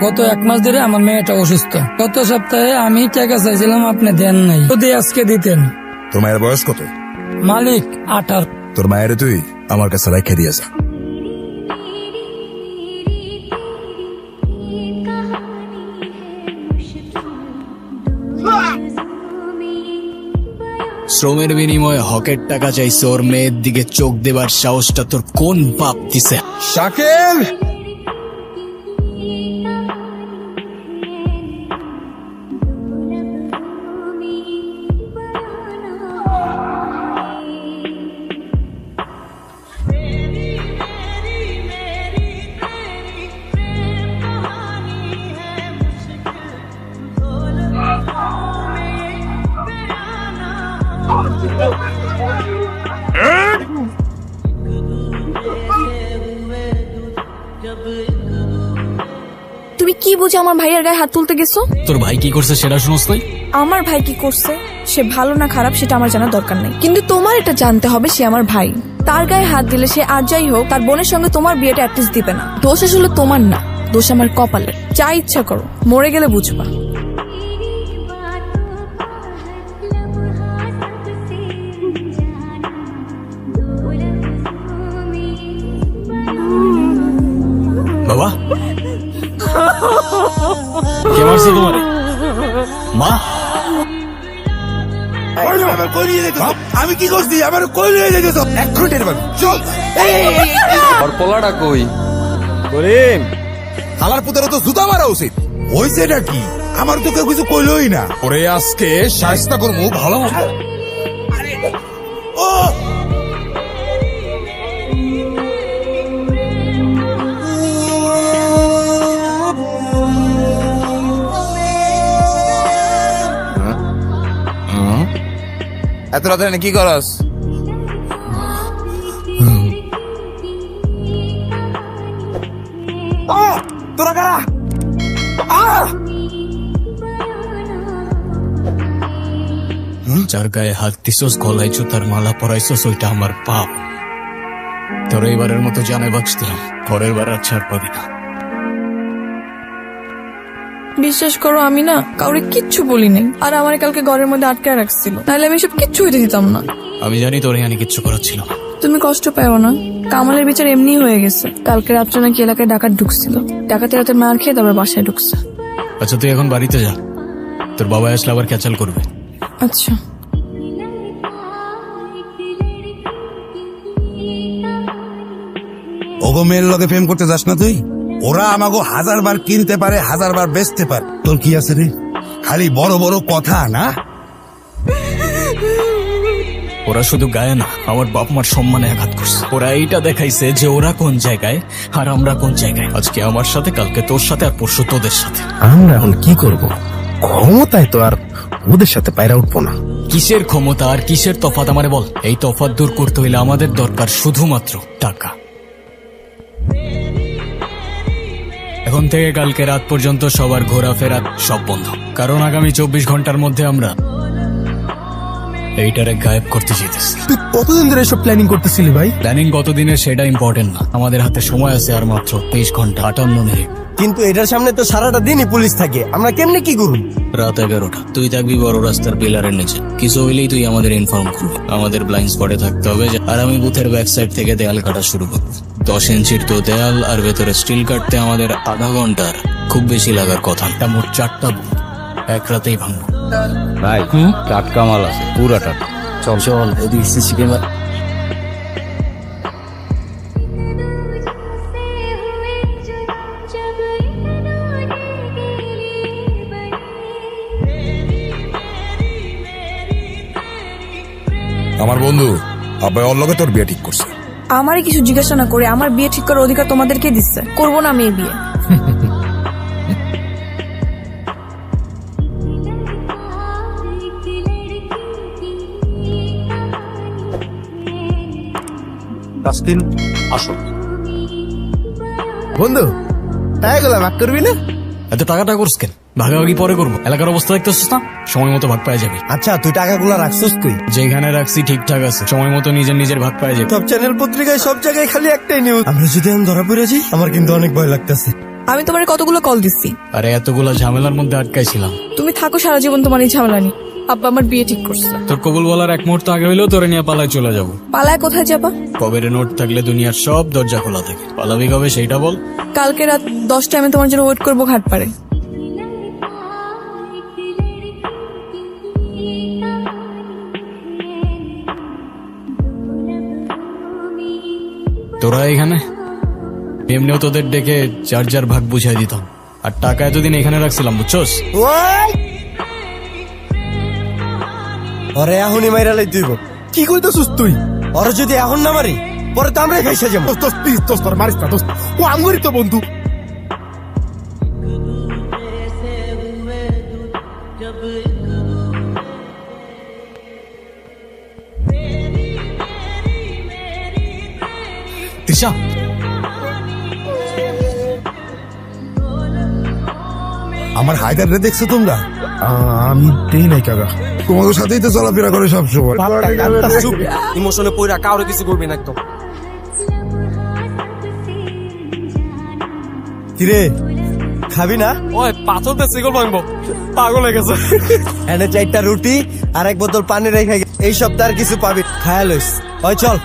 গত 1 মাস ধরে আমার মেয়েটা অসুস্থ। গত সপ্তাহে আমি টাকা চাইছিলাম, আপনি দেন নাই। যদি আজকে দিতেন। তোর মায়ের বয়স কত? মালিক 18। তোর মায়ের তুই আমার কাছে রেখে দিয়েছ। শ্রমের বিনিময়ে হকের টাকা চাইছে, ওর মেয়ের দিকে চোখ দেবার সাহসটা তোর কোন বাপ দিছে? শাকিল, তুমি কি বুঝে আমার ভাইয়ের গায়ে হাত তুলতে গেছো? তোর ভাই কি করছে সেটা শুনোস তুই? আমার ভাই কি করছে, সে ভালো না খারাপ সেটা আমার জানার দরকার নেই, কিন্তু তোমার এটা জানতে হবে সে আমার ভাই। তার গায়ে হাত দিলে সে আর যাই হোক তার বোনের সঙ্গে তোমার বিয়েটা অ্যাটলিস্ট দিবে না। দোষ আসলে তোমার না, দোষ আমার কপালের। যা ইচ্ছা করো, মরে গেলে বুঝবা। বাবা কে মারছে তোমারে? মা আমি কি করছি? আমার কই নিয়ে যেতেছ? 1 ঘন্টার বাকি চল। আর পোলাটা কই? করিম, হালার পুতের তো জুতা মারা উচিত। হয়েছে এটা কি? আমার তো কেউ কিছু কইলই না। ওরে আজকে শায়েস্তা করবো ভালো মতো। ও এত রাতে কি করস? তোরা কারা? যার গায়ে হাত দিছস, গলায় জুতার মালা পরাইছস, ওইটা আমার পাপ। তোর এবারের মতো জানে বাক্স দিলাম, পরের বার আর ছাড় পাবি না। বিশ্বাস করো, আমি না কাউরে কিচ্ছু বলি নাই, আর আমার কালকে ঘরের মধ্যে আটকে রাখছিল, নাহলে আমি সব কিচ্ছু হইতে দিতাম না। আমি জানি তোর এখানে কিচ্ছু করার ছিল না। তুমি কষ্ট পাও না, কামালের বিচার এমনি হয়ে গেছে। কালকে রাত্রে নাকি এলাকায় ডাকাত ঢুকছিল, ডাকাতের রাতে মার খেয়ে তারপর বাসায় ঢুকছে। আচ্ছা তুই এখন বাড়িতে যা, তোর বাবা আসলে আবার ক্যাচাল করবে। আচ্ছা। ওগো মেয়ের লগে প্রেম করতে যাস না তুই? ওরা আমাকে 1000 বার কিনতে পারে, 1000 বার বেচতে পারে। তোর কি আছে রে? খালি বড় বড় কথা না। ওরা শুধু গায়ে না, আমার বাপ মার সম্মানে আঘাত করছে। ওরা এইটা দেখাইছে যে ওরা কোন জায়গায় আর আমরা কোন জায়গায়। আজকে আমার সাথে, কালকে তোর সাথে, আর পরশু তোদের সাথে। আমরা এখন কি করব? ক্ষমতায় তো আর ওদের সাথে পায়রা উঠবো না। কিসের ক্ষমতা আর কিসের তফাৎ আমারে বল। এই তফাৎ দূর করতে হইলে আমাদের দরকার শুধুমাত্র টাকা। এখন থেকে কালকে রাত পর্যন্ত সবার ঘোরাফেরা সব বন্ধ, কারণ আগামী 24 ঘন্টার মধ্যে আমরা এইটারে গায়েব করতে চাইতেছি। তুই কতদিন ধরে এসব প্ল্যানিং করতেছিলি ভাই? প্ল্যানিং কতদিনের সেটা ইম্পর্টেন্ট না, আমাদের হাতে সময় আছে আর মাত্র 23 ঘন্টা 58 মিনিট। কিন্তু এটার সামনে তো সারাটা দিনই পুলিশ থাকে, আমরা কেমনে কি করব? রাত 11টা, তুই থাকবি বড় রাস্তার পিলারের নিচে। কিছু হইলেই তুই আমাদের ইনফর্ম করবি। আমাদের ব্লাইন্ড স্পটে থাকতে হবে, আর আমি বুথের ব্যাক সাইড থেকে দেয়াল কাটা শুরু করবো। 10 ইঞ্চির তো দেয়াল, আর ভেতরে স্টিল কাটতে আমাদের আধা ঘন্টার খুব বেশি লাগার কথা। মোট 4টা বুথ এক রাতেই ভাঙবো। ভাই টাটকা মাল আছে, পুরা টাটকা। চল চল, এদিকে সিসি ক্যামেরা। আমার বন্ধু আব্বাই ওর লগে তোর বিয়ে ঠিক করছে। আমারই কিছু জিজ্ঞাসা না করে আমার বিয়ে ঠিক করার অধিকার তোমাদেরকে দিচ্ছে। করবো না আমি এই বিয়ে। তাসকিন আসো। বন্ধু টাকাগুলো ভাগ করবি না? এত টাকাটা করছ কেন? ভাগাভাগি পরে করবো, এলাকার অবস্থা দেখতেছিস না, সময় মতো ভাগ পাওয়া যাবে। আচ্ছা তুই টাকাগুলো রাখছিস কই? যেখানে রাখছি ঠিকঠাক আছে, সময় মতো নিজের নিজের ভাগ পাওয়া যাবে। সব চ্যানেল পত্রিকায় সব জায়গায় খালি একটাই নিউজ। আমরা যদি আমি ধরা পড়ে যাই, আমার কিন্তু অনেক ভয় লাগতেছে। আমি তোমার কতগুলো কল দিচ্ছি, আরে এতগুলা ঝামেলার মধ্যে আটকাইছিলাম। তুমি থাকো সারা জীবন তোমার এই ঝামেলা নিয়ে। আব্বা আমার বিয়ে ঠিক করছে। তোর কবুল বলার এক মুহূর্ত আগে হইলেও তোরে নিয়ে পালায় চলে যাব। পালায় কোথায় যাবা? কবের নোট থাকলে দুনিয়ার সব দরজা খোলা থাকে। পালাবি কবে সেইটা বল। কালকে রাত 10টায় আমি তোমার জন্য ওয়েট করবো ঘাট পাড়ে। তোরা এখানে এমনিও তোদের ডেকে যার যার ভাগ বুঝাই দিতাম, আর টাকা এতদিন এখানে রাখছিলাম বুঝছস। ওরে এখনই মাইরা লাই তুইব। কি কইতেছিস তুই? ওরে যদি এখন না মারি পরে তো আমরাই খাইসা যাবো। দোস্ত প্লিজ দোস্ত তোর মারিস না দোস্ত, ও আমগরি তো বন্ধু। তিশা, আমার হায়দার রে দেখছো তোমরা? আমি দেই নাই কাকা। তোমাদের সাথেই তো চলাফেরা করে সবসময়। ইমোশনে পইরা কাউরে কিছু করবি না একদম। কিরে খাবি না? ওই পাথর দিয়ে সিগল ভাঙবো, পাগল হয়ে গেছে। এনে 4টা রুটি আর 1 বোতল পানি রেখে এই সপ্তাহ আর কিছু পাবি খায়া লইস। ওই চল।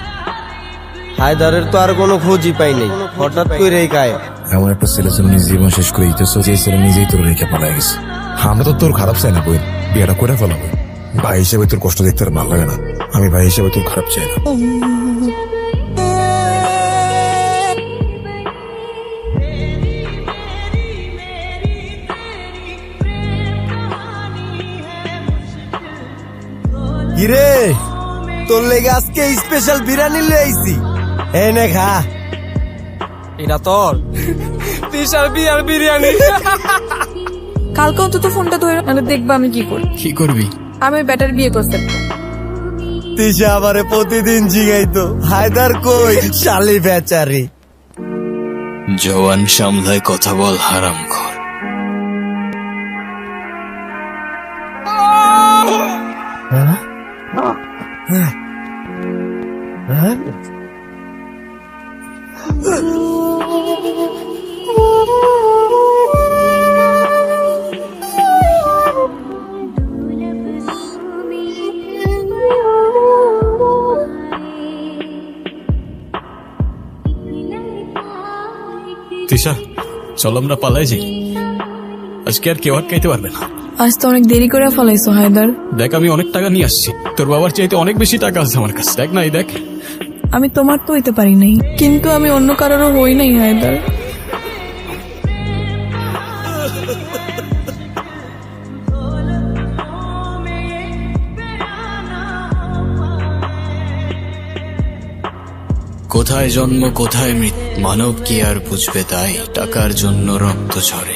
হায়দারের তো আর কোনো খোঁজই পাই নাই, হঠাৎ করে এই গায়ে। এমন একটা ছেলে ছিল নিজের জীবন শেষ করে দিতেছ, যে ছেলে নিজেই তোর রেখে পালাই গেছে। আমরা তো তোর খারাপ চাই না বই, বিয়েটা করে ফেলাবো। ভাই হিসেবে তোর কষ্ট দেখতে আর ভালো লাগে না, আমি ভাই হিসেবে তোর খারাপ চাই না। কিরে তোর লেগে আজকে স্পেশাল বিরিয়ানি লই আইছি, এনে খা। এটা তোর তিশার বিয়ার বিরিয়ানি। কালকে অন্তত ফোনটা ধরে নাহলে দেখবা আমি কি করি। কি করবি? আমি ব্যাটার বিয়ে করতে। তিশা আমারে প্রতিদিন জিগাইতো হায়দার কই, শালি বেচারি। জওয়ান সামলায় কথা বল হারামখোর। তিশা চল আমরা পালাই যাই, আজকে আর কেউ আটকাইতে পারবে না। আজ তো অনেক দেরি করে ফেলাইছো হায়দার। দেখ আমি অনেক টাকা নিয়ে আসছি, তোর বাবার চাইতে অনেক বেশি টাকা আছে আমার কাছে। দেখ না, এই দেখ। আমি তোমার তো হইতে পারি নাই, কিন্তু আমি অন্য কারোরও হই নাই হায়দার। কোথায় জন্ম কোথায় মৃত্যু, মানব কি আর বুঝবে তাই, টাকার জন্য রক্ত ঝরে।